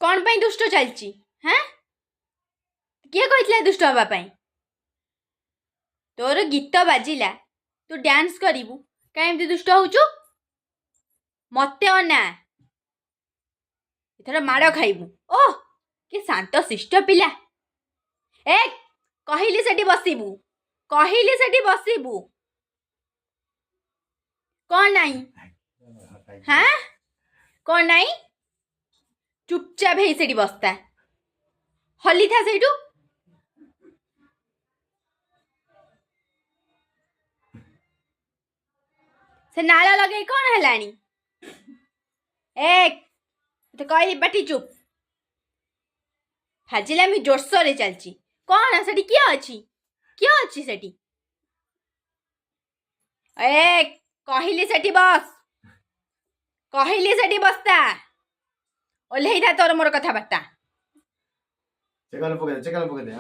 कौन पाई दुष्ट चलची हाँ किए कहला दुष्ट हाँपाई तोर गीत बाजिला तू डांस करू कहीं दुष्ट होचु मत अना एथर माड़ खाइबू ओह कि शांत शिष्ट पिला ए कहली सेठी बसिबू कहली सेठी बसिबू कौन नहीं हाँ कौन नहीं चुपचाप है सेठी बसता हली था सेठू से नाला लगे कौन है एक तो कह बाटी चुप हाजिला मी जोरसोर चलची कौन सेठी किए अच्छी सेठी ए कहली सेठी बस कहली सेठी बसता ओल्हे था तोर मोर कथबार्ता चेक पकड़ दे